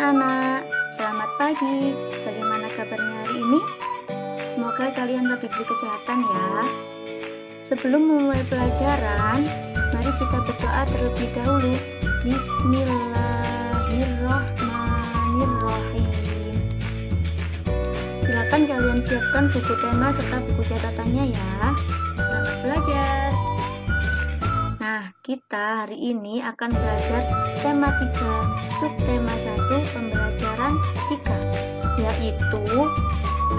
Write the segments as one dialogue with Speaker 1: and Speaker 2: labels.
Speaker 1: anak-anak, selamat pagi. Bagaimana kabarnya hari ini? Semoga kalian tetap diberi kesehatan ya. Sebelum memulai pelajaran, mari kita berdoa terlebih dahulu. Bismillahirrahmanirrahim. Silakan kalian siapkan buku tema serta buku catatannya ya. Selamat belajar. Nah, kita hari ini akan belajar tema 3, subtema 1, pembelajaran 3, yaitu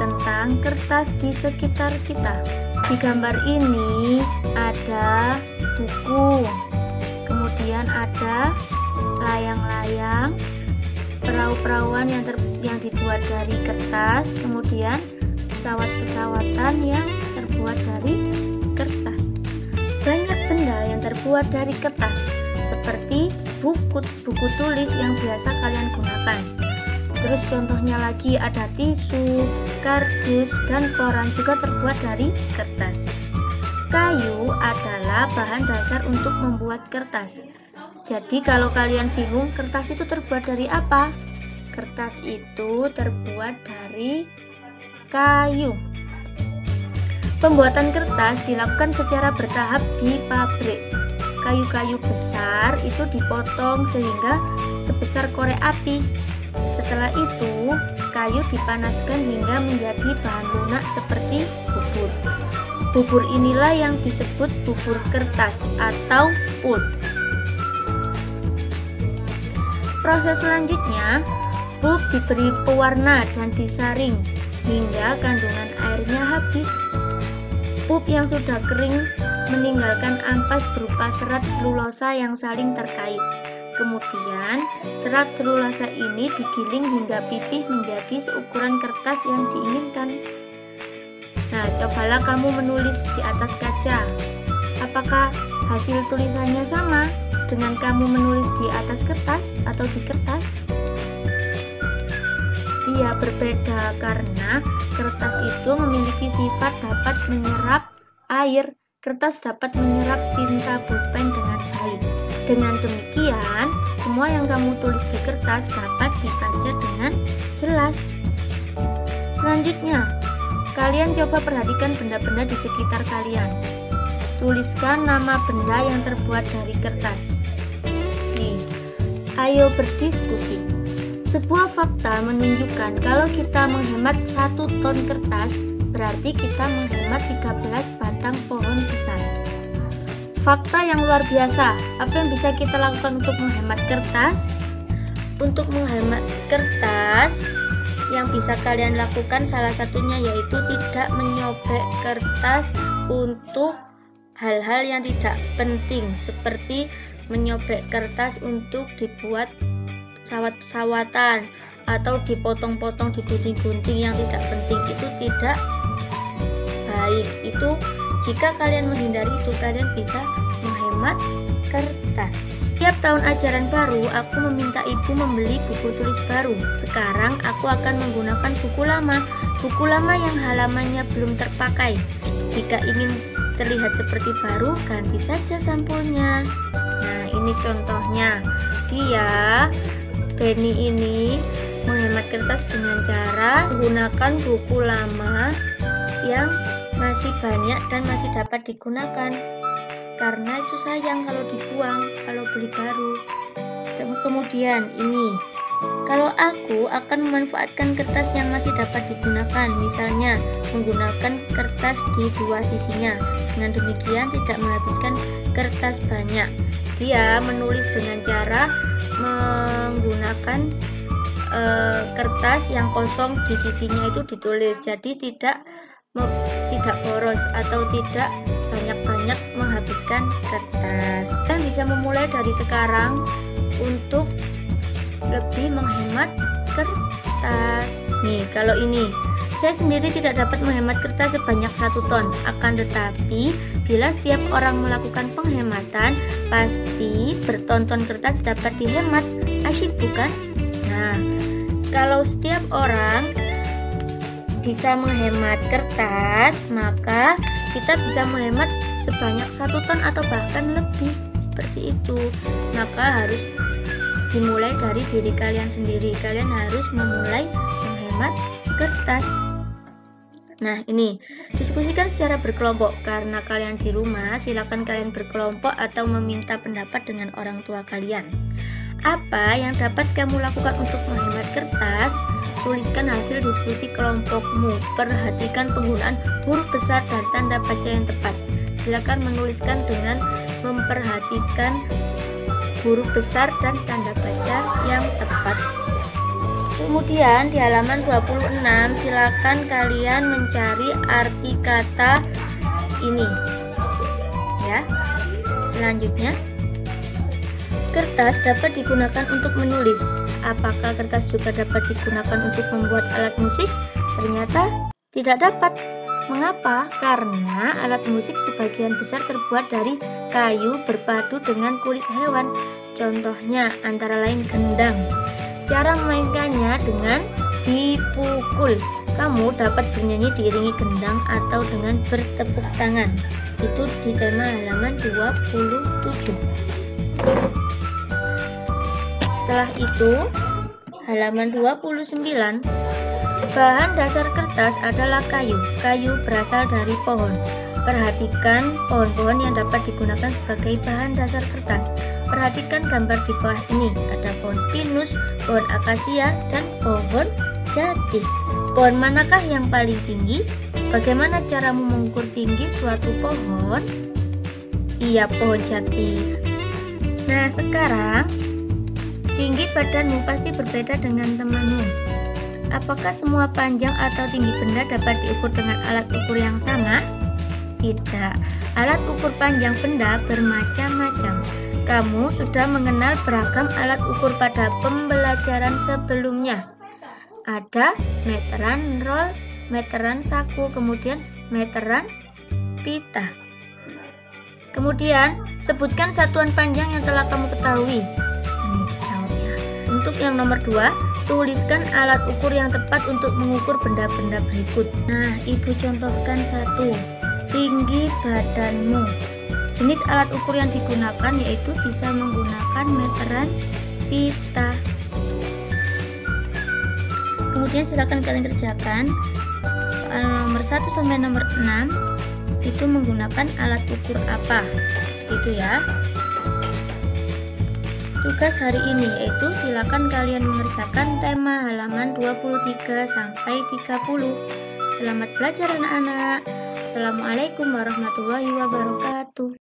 Speaker 1: tentang kertas di sekitar kita. Di gambar ini ada buku, kemudian ada layang-layang, perahu-perahuan yang dibuat dari kertas, kemudian pesawat-pesawatan yang terbuat dari kertas. Banyak benda yang terbuat dari kertas, seperti buku tulis yang biasa kalian gunakan. Terus contohnya lagi ada tisu, kardus, dan koran juga terbuat dari kertas. Kayu adalah bahan dasar untuk membuat kertas. Jadi kalau kalian bingung kertas itu terbuat dari apa? Kertas itu terbuat dari kayu. Pembuatan kertas dilakukan secara bertahap di pabrik. Kayu-kayu besar itu dipotong sehingga sebesar korek api. Setelah itu, kayu dipanaskan hingga menjadi bahan lunak seperti bubur. Bubur inilah yang disebut bubur kertas atau pulp. Proses selanjutnya, pulp diberi pewarna dan disaring hingga kandungan airnya habis. Pulp yang sudah kering meninggalkan ampas berupa serat selulosa yang saling terkait. Kemudian, serat selulosa ini digiling hingga pipih menjadi seukuran kertas yang diinginkan. Nah, cobalah kamu menulis di atas kaca. Apakah hasil tulisannya sama dengan kamu menulis di atas kertas atau di kertas? Ia berbeda karena kertas itu memiliki sifat dapat menyerap air. Kertas dapat menyerap tinta pulpen dengan baik. Dengan demikian, semua yang kamu tulis di kertas dapat dibaca dengan jelas. Selanjutnya, kalian coba perhatikan benda-benda di sekitar kalian. Tuliskan nama benda yang terbuat dari kertas. Nih, ayo berdiskusi. Sebuah fakta menunjukkan kalau kita menghemat 1 ton kertas, berarti kita menghemat 13 batang pohon besar. Fakta yang luar biasa, apa yang bisa kita lakukan untuk menghemat kertas? Untuk menghemat kertas, yang bisa kalian lakukan salah satunya yaitu tidak menyobek kertas untuk hal-hal yang tidak penting, seperti menyobek kertas untuk dibuat pesawat-pesawatan atau dipotong-potong, digunting-gunting yang tidak penting. Itu tidak baik. Itu jika kalian menghindari itu, kalian bisa menghemat kertas. Tiap tahun ajaran baru, aku meminta ibu membeli buku tulis baru. Sekarang aku akan menggunakan buku lama yang halamannya belum terpakai. Jika ingin terlihat seperti baru, ganti saja sampulnya. Nah, ini contohnya. Benny ini menghemat kertas dengan cara menggunakan buku lama yang masih banyak dan masih dapat digunakan, karena itu sayang kalau dibuang kalau beli baru. Kemudian ini, kalau aku akan memanfaatkan kertas yang masih dapat digunakan, misalnya menggunakan kertas di 2 sisinya. Dengan demikian tidak menghabiskan kertas banyak. Dia menulis dengan cara menggunakan kertas yang kosong di sisinya itu ditulis, jadi tidak boros atau tidak banyak-banyak menghabiskan kertas. Kalian bisa memulai dari sekarang untuk lebih menghemat kertas. Nih, kalau ini saya sendiri tidak dapat menghemat kertas sebanyak 1 ton. Akan tetapi, bila setiap orang melakukan penghematan, pasti bertonton kertas dapat dihemat. Asyik bukan? Nah, kalau setiap orang bisa menghemat kertas, maka kita bisa menghemat sebanyak 1 ton atau bahkan lebih. Seperti itu. Maka harus dimulai dari diri kalian sendiri. Kalian harus memulai menghemat kertas. Nah, ini diskusikan secara berkelompok. Karena kalian di rumah, silakan kalian berkelompok atau meminta pendapat dengan orang tua kalian. Apa yang dapat kamu lakukan untuk menghemat kertas? Tuliskan hasil diskusi kelompokmu. Perhatikan penggunaan huruf besar dan tanda baca yang tepat. Silakan menuliskan dengan memperhatikan huruf besar dan tanda baca yang tepat. Kemudian di halaman 26 silakan kalian mencari arti kata ini. Ya. Selanjutnya, kertas dapat digunakan untuk menulis. Apakah kertas juga dapat digunakan untuk membuat alat musik? Ternyata tidak dapat. Mengapa? Karena alat musik sebagian besar terbuat dari kayu berpadu dengan kulit hewan. Contohnya antara lain gendang. Cara memainkannya dengan dipukul. Kamu dapat bernyanyi diiringi gendang atau dengan bertepuk tangan. Itu di tema halaman 27. Setelah itu, halaman 29, bahan dasar kertas adalah kayu. Kayu berasal dari pohon. Perhatikan pohon-pohon yang dapat digunakan sebagai bahan dasar kertas. Perhatikan gambar di bawah ini. Ada pohon pinus, pohon akasia, dan pohon jati. Pohon manakah yang paling tinggi? Bagaimana caramu mengukur tinggi suatu pohon? Iya, pohon jati. Nah, sekarang tinggi badanmu pasti berbeda dengan temanmu. Apakah semua panjang atau tinggi benda dapat diukur dengan alat ukur yang sama? Tidak. Alat ukur panjang benda bermacam-macam. Kamu sudah mengenal beragam alat ukur pada pembelajaran sebelumnya. Ada meteran roll, meteran saku, kemudian meteran pita. Kemudian, sebutkan satuan panjang yang telah kamu ketahui. Untuk yang nomor 2, tuliskan alat ukur yang tepat untuk mengukur benda-benda berikut. Nah, Ibu contohkan 1. Tinggi badanmu. Jenis alat ukur yang digunakan yaitu bisa menggunakan meteran pita. Kemudian silakan kalian kerjakan soal nomor 1 sampai nomor 6 itu menggunakan alat ukur apa. Gitu ya. Tugas hari ini yaitu silakan kalian mengerjakan tema halaman 23 sampai 30. Selamat belajar anak-anak. Assalamualaikum warahmatullahi wabarakatuh.